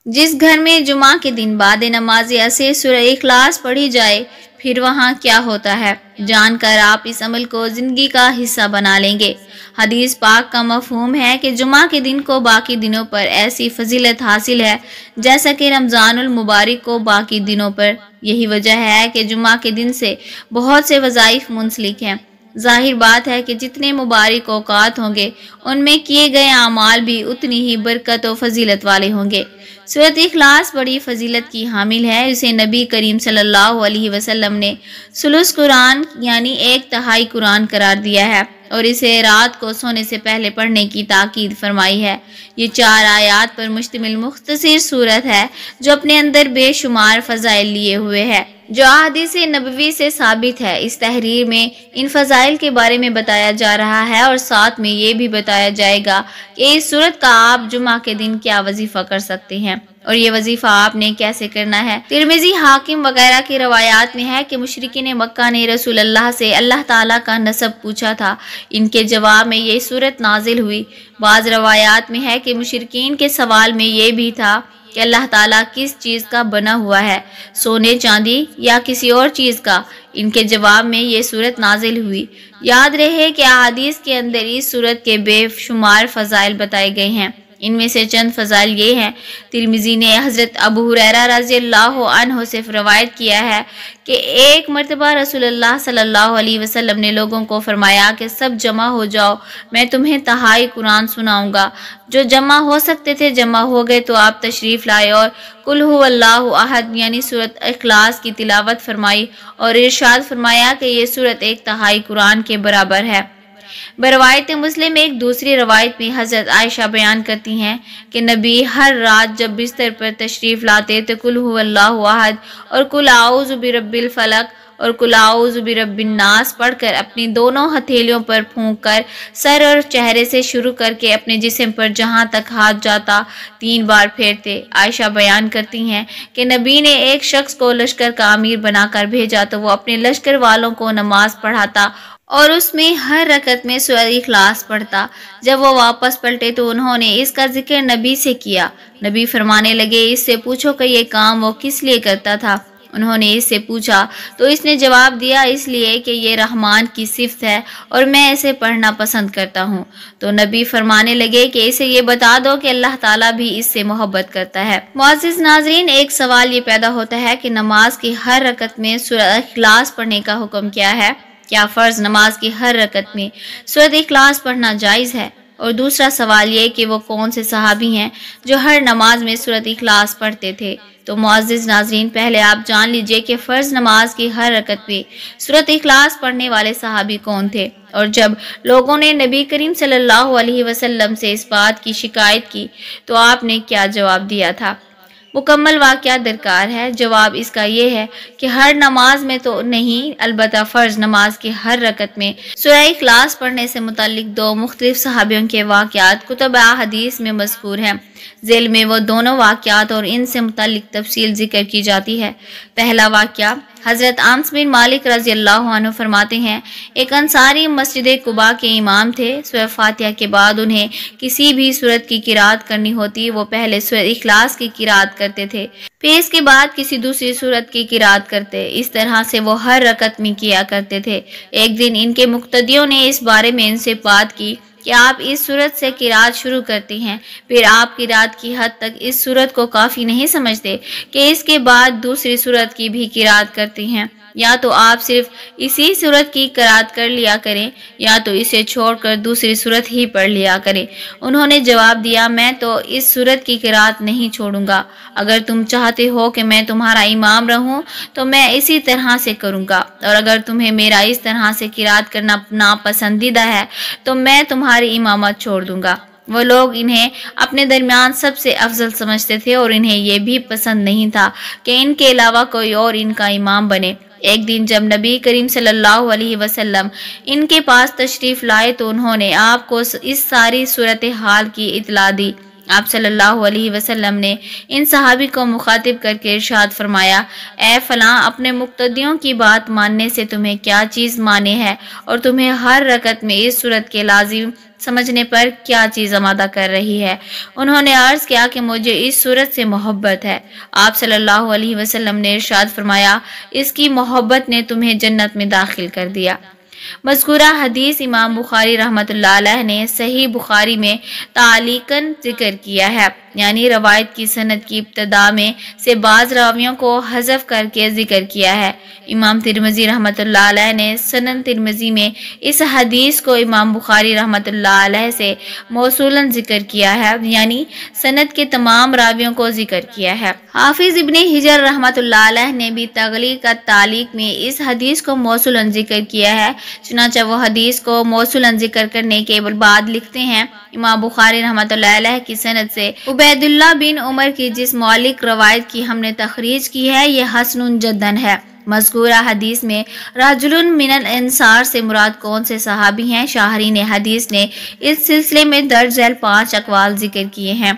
جس گھر میں جمعہ کے دن بعد نماز عصر سورہ اخلاص پڑھی جائے پھر وہاں کیا ہوتا ہے جان کر آپ اس عمل کو زندگی کا حصہ بنا لیں گے۔ حدیث پاک کا مفہوم ہے کہ جمعہ کے دن کو باقی دنوں پر ایسی فضیلت حاصل ہے جیسا کہ رمضان المبارک کو باقی دنوں پر۔ یہی وجہ ہے کہ جمعہ کے دن سے بہت سے وظائف منسلک ہیں۔ ظاہر بات ہے کہ جتنے مبارک اوقات ہوں گے ان میں کیے گئے اعمال بھی اتنی ہی برکت و فضیلت والے ہوں گے۔ سورۃ اخلاص بڑی فضیلت کی حامل ہے۔ اسے نبی کریم صلی اللہ علیہ وسلم نے ثلث قرآن یعنی 1/3 قرآن قرار دیا ہے اور اسے رات کو سونے سے پہلے پڑھنے کی تاکید فرمائی ہے۔ یہ 4 آیات پر مشتمل مختصر سورت ہے جو اپنے اندر بے شمار فضائل لیے ہوئے ہے جو احادیث نبوی سے ثابت ہے۔ اس تحریر میں ان فضائل کے بارے میں بتایا جا رہا ہے اور ساتھ میں یہ بھی بتایا جائے گا کہ اس سورت کا آپ جمعہ کے دن کیا وظیفہ کر سکتے ہیں اور یہ وظیفہ آپ نے کیسے کرنا ہے۔ ترمذی، حاکم وغیرہ کی روایات میں ہے کہ مشرکین مکہ نے رسول اللہ سے اللہ تعالیٰ کا نسب پوچھا تھا، ان کے جواب میں یہ سورت نازل ہوئی۔ بعض روایات میں ہے کہ مشرکین کے سوال میں یہ بھی تھا کہ اللہ تعالیٰ کس چیز کا بنا ہوا ہے، سونے چاندی یا کسی اور چیز کا؟ ان کے جواب میں یہ سورت نازل ہوئی۔ یاد رہے کہ احادیث کے اندر اس سورت کے بے شمار فضائل بتائے گئے ہیں۔ ان میں سے چند فضائل یہ ہیں۔ ترمذی نے حضرت ابو ہریرہ رضی اللہ عنہ سے روایت کیا ہے کہ ایک مرتبہ رسول اللہ صلی اللہ علیہ وسلم نے لوگوں کو فرمایا کہ سب جمع ہو جاؤ، میں تمہیں تہائی قرآن سناؤں گا۔ جو جمع ہو سکتے تھے جمع ہو گئے تو آپ تشریف لائے اور قل هو اللہ احد یعنی سورۃ اخلاص کی تلاوت فرمائی اور ارشاد فرمایا کہ یہ سورت 1/3 قرآن کے برابر ہے۔ بروایت مسلم ایک دوسری روایت میں حضرت عائشہ بیان کرتی ہیں کہ نبی ہر رات جب بستر پر تشریف لاتے تو قل هو اللہ احد اور قل اعوذ برب الفلق اور قل اعوذ برب الناس پڑھ کر اپنی دونوں ہتھیلیوں پر پھونک کر سر اور چہرے سے شروع کر کے اپنے جسم پر جہاں تک ہاتھ جاتا 3 بار پھیرتے۔ عائشہ بیان کرتی ہیں کہ نبی نے ایک شخص کو لشکر کا امیر بنا کر بھیجا تو وہ اپنے لشکر والوں کو نماز پڑھاتا اور اس میں ہر رکعت میں سورہ اخلاص پڑھتا۔ جب وہ واپس پلٹے تو انہوں نے اس کا ذکر نبی سے کیا۔ نبی فرمانے لگے اس سے پوچھو کہ یہ کام وہ کس لیے کرتا تھا۔ انہوں نے اس سے پوچھا تو اس نے جواب دیا اس لیے کہ یہ رحمان کی صفت ہے اور میں اسے پڑھنا پسند کرتا ہوں۔ تو نبی فرمانے لگے کہ اسے یہ بتا دو کہ اللہ تعالیٰ بھی اس سے محبت کرتا ہے۔ معزز ناظرین، ایک سوال یہ پیدا ہوتا ہے کہ نماز کی ہر رکعت میں سورہ اخلاص پڑھنے کا حکم کیا ہے؟ کیا فرض نماز کی ہر رکعت میں سورۃ اخلاص پڑھنا جائز ہے؟ اور دوسرا سوال یہ کہ وہ کون سے صحابی ہیں جو ہر نماز میں سورۃ اخلاص پڑھتے تھے؟ تو معزز ناظرین، پہلے آپ جان لیجئے کہ فرض نماز کی ہر رکعت میں سورۃ اخلاص پڑھنے والے صحابی کون تھے، اور جب لوگوں نے نبی کریم صلی اللہ علیہ وسلم سے اس بات کی شکایت کی تو آپ نے کیا جواب دیا تھا؟ مکمل واقعہ درکار ہے۔ جواب اس کا یہ ہے کہ ہر نماز میں تو نہیں، البتہ فرض نماز کی ہر رکعت میں سورہ اخلاص پڑھنے سے متعلق 2 مختلف صحابیوں کے واقعات کتب احادیث میں مذکور ہیں۔ ذیل میں وہ دونوں واقعات اور ان سے متعلق تفصیل ذکر کی جاتی ہے۔ پہلا واقعہ، حضرت انس بن مالک رضی اللہ عنہ فرماتے ہیں ایک انصاری مسجد قباء کے امام تھے۔ سورہ فاتحہ کے بعد انہیں کسی بھی سورت کی قرات کرنی ہوتی وہ پہلے سورہ اخلاص کی قرات کرتے تھے، پھر اس کے بعد کسی دوسری سورت کی قرات کرتے۔ اس طرح سے وہ ہر رکعت میں کیا کرتے تھے۔ ایک دن ان کے مقتدیوں نے اس بارے میں ان سے بات کی کہ آپ اس سورت سے قرات شروع کرتے ہیں، پھر آپ قرات کی حد تک اس سورت کو کافی نہیں سمجھتے کہ اس کے بعد دوسری سورت کی بھی قرات کرتے ہیں، یا تو آپ صرف اسی سورت کی قرات کر لیا کریں یا تو اسے چھوڑ کر دوسری سورت ہی پڑھ لیا کریں۔ انہوں نے جواب دیا میں تو اس سورت کی قرات نہیں چھوڑوں گا، اگر تم چاہتے ہو کہ میں تمہارا امام رہوں تو میں اسی طرح سے کروں گا، اور اگر تمہیں میرا اس طرح سے قرات کرنا ناپسندیدہ ہے تو میں تمہاری امامت چھوڑ دوں گا۔ وہ لوگ انہیں اپنے درمیان سب سے افضل سمجھتے تھے اور انہیں یہ بھی پسند نہیں تھا کہ ان کے علاوہ کوئی اور ان کا امام بنے۔ ایک دن جب نبی کریم صلی اللہ علیہ وسلم ان کے پاس تشریف لائے تو انہوں نے آپ کو اس ساری صورتحال کی اطلاع دی۔ آپ صلی اللہ علیہ وسلم نے ان صحابی کو مخاطب کر کے ارشاد فرمایا اے فلاں، اپنے مقتدیوں کی بات ماننے سے تمہیں کیا چیز مانے ہے اور تمہیں ہر رکعت میں اس صورت کے لازم سمجھنے پر کیا چیز آمادہ کر رہی ہے۔ انہوں نے عرض کیا کہ مجھے اس صورت سے محبت ہے۔ آپ صلی اللہ علیہ وسلم نے ارشاد فرمایا، اس کی محبت نے تمہیں جنت میں داخل کر دیا۔ مذکورہ حدیث امام بخاری رحمۃ اللہ علیہ نے صحیح بخاری میں تعلیقاً ذکر کیا ہے، یعنی روایت کی سند کی ابتدا میں سے بعض راویوں کو حذف کر کے ذکر کیا ہے۔ امام ترمذی رحمۃ اللہ علیہ نے سنن ترمذی میں اس حدیث کو امام بخاری رحمۃ اللہ علیہ سے موصولاً ذکر کیا ہے، یعنی سند کے تمام راویوں کو ذکر کیا ہے۔ حافظ ابن حجر رحمۃ اللہ علیہ نے بھی تغلیق التعلیق میں اس حدیث کو موصولاً ذکر کیا ہے، چنانچہ وہ حدیث کو موصولاً ذکر کرنے کے بعد لکھتے ہیں، امام بخاری رحمۃ اللہ علیہ کی سند سے عبید اللہ بن عمر کی جس معلق روایت کی ہم نے تخریج کی ہے یہ حسن جداً ہے۔ مذکورہ حدیث میں رجل من الانصار سے مراد کون سے صحابی ہیں؟ شاہرین حدیث نے اس سلسلے میں درج ذیل 5 اقوال ذکر کیے ہیں۔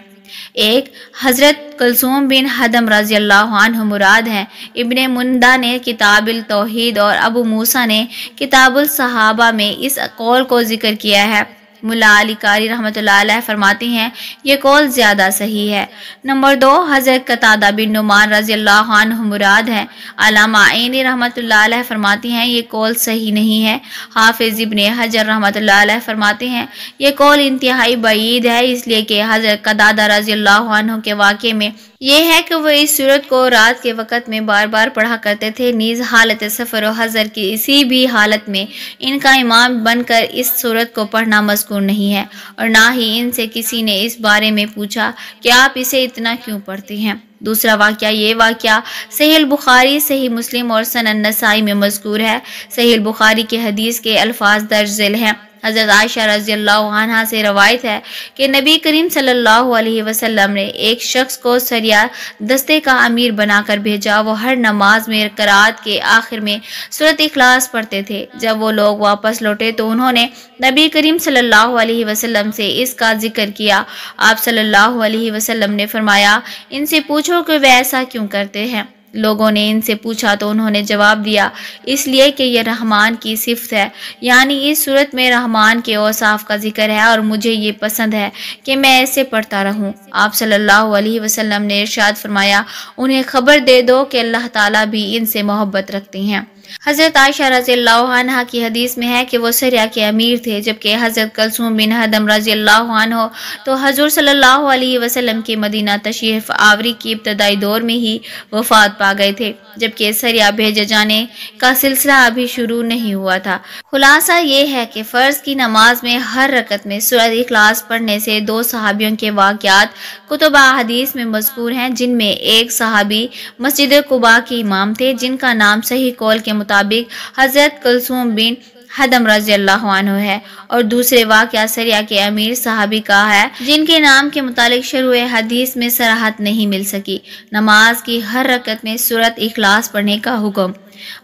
1. حضرت کلثوم بن حدم رضی اللہ عنہ مراد ہیں۔ ابن مندہ نے کتاب التوحید اور ابو موسیٰ نے کتاب الصحابہ میں اس قول کو ذکر کیا ہے۔ ملا علی قاری رحمۃ اللہ علیہ فرماتے ہیں یہ قول زیادہ صحیح ہے۔ نمبر 2. حضرت قتادہ بن نعمان رضی اللہ عنہ مراد ہے۔ علامہ عینی رحمۃ اللہ علیہ فرماتے ہیں یہ قول صحیح نہیں ہے۔ حافظ ابن حجر رحمۃ اللہ علیہ فرماتے ہیں یہ قول انتہائی بعید ہے، اس لیے کہ حضرت قتادہ رضی اللہ عنہ کے واقعے میں یہ ہے کہ وہ اس سورت کو رات کے وقت میں بار بار پڑھا کرتے تھے، نیز حالت سفر و حضر کی اسی بھی حالت میں ان کا امام بن کر اس سورت کو پڑھنا مذکور نہیں ہے، اور نہ ہی ان سے کسی نے اس بارے میں پوچھا کہ آپ اسے اتنا کیوں پڑھتے ہیں۔ دوسرا واقعہ، یہ واقعہ صحیح البخاری، صحیح مسلم اور سنن نسائی میں مذکور ہے۔ صحیح البخاری کے حدیث کے الفاظ درج ذیل ہیں۔ حضرت عائشہ رضی اللہ عنہا سے روایت ہے کہ نبی کریم صلی اللہ علیہ وسلم نے ایک شخص کو سریہ دستے کا امیر بنا کر بھیجا، وہ ہر نماز میں قرات کے آخر میں سورۃ اخلاص پڑھتے تھے۔ جب وہ لوگ واپس لوٹے تو انہوں نے نبی کریم صلی اللہ علیہ وسلم سے اس کا ذکر کیا۔ آپ صلی اللہ علیہ وسلم نے فرمایا ان سے پوچھو کہ وہ ایسا کیوں کرتے ہیں۔ لوگوں نے ان سے پوچھا تو انہوں نے جواب دیا اس لیے کہ یہ رحمان کی صفت ہے، یعنی اس صورت میں رحمان کے اوصاف کا ذکر ہے اور مجھے یہ پسند ہے کہ میں ایسے پڑھتا رہوں۔ آپ صلی اللہ علیہ وسلم نے ارشاد فرمایا انہیں خبر دے دو کہ اللہ تعالیٰ بھی ان سے محبت رکھتے ہیں۔ حضرت عائشہ رضی اللہ عنہ کی حدیث میں ہے کہ وہ سریہ کے امیر تھے، جبکہ حضرت کلثوم بن حدم رضی اللہ عنہ تو حضور صلی اللہ علیہ وسلم کے مدینہ تشریف آوری کی ابتدائی دور میں ہی وفات پا گئے تھے، جبکہ سریہ بھیجے جانے کا سلسلہ ابھی شروع نہیں ہوا تھا۔ خلاصہ یہ ہے کہ فرض کی نماز میں ہر رکعت میں سورۃ اخلاص پڑھنے سے 2 صحابیوں کے واقعات کتب احادیث میں مذکور ہیں، جن میں ایک صحابی مسجد قباء کے امام تھے جن کا نام صحیح قول کے مطابق حضرت کلثوم بن حدم رضی اللہ عنہ ہے، اور دوسرے واقعہ سریہ کے امیر صحابی کا ہے جن کے نام کے متعلق شروع حدیث میں صراحت نہیں مل سکی۔ نماز کی ہر رکعت میں سورۃ اخلاص پڑھنے کا حکم۔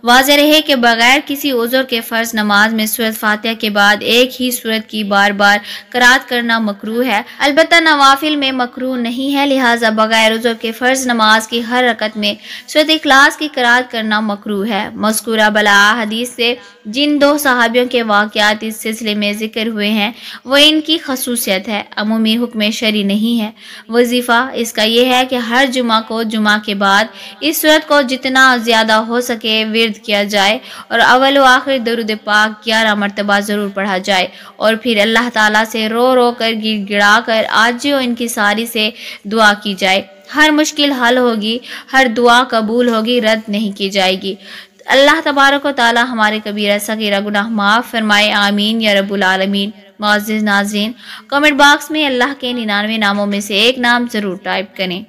واضح رہے کہ بغیر کسی عذر کے فرض نماز میں سورۃ فاتحہ کے بعد ایک ہی سورت کی بار بار قرات کرنا مکروہ ہے، البتہ نوافل میں مکروہ نہیں ہے، لہٰذا بغیر عذر کے فرض نماز کی ہر رکعت میں سورۃ اخلاص کی قرات کرنا مکروہ ہے۔ مذکورہ بلا حدیث سے جن 2 صحابیوں کے واقعات اس سلسلے میں ذکر ہوئے ہیں وہ ان کی خصوصیت ہے، عمومی حکم شرعی نہیں ہے۔ وظیفہ اس کا یہ ہے کہ ہر جمعہ کو جمعہ کے بعد اس سورت کو جتنا زیادہ ہو سکے ورد کیا جائے اور اول و آخر درود پاک 11 مرتبہ ضرور پڑھا جائے، اور پھر اللہ تعالیٰ سے رو رو کر گڑ گڑا کر عاجزی و انکساری سے دعا کی جائے۔ ہر مشکل حل ہوگی، ہر دعا قبول ہوگی، رد نہیں کی جائے گی۔ اللہ تبارک و تعالی ہمارے کبیرہ صغیرہ گناہ معاف فرمائے، آمین یا رب العالمین۔ معزز ناظرین، کمنٹ باکس میں اللہ کے 99 ناموں میں سے ایک نام ضرور ٹائپ کریں۔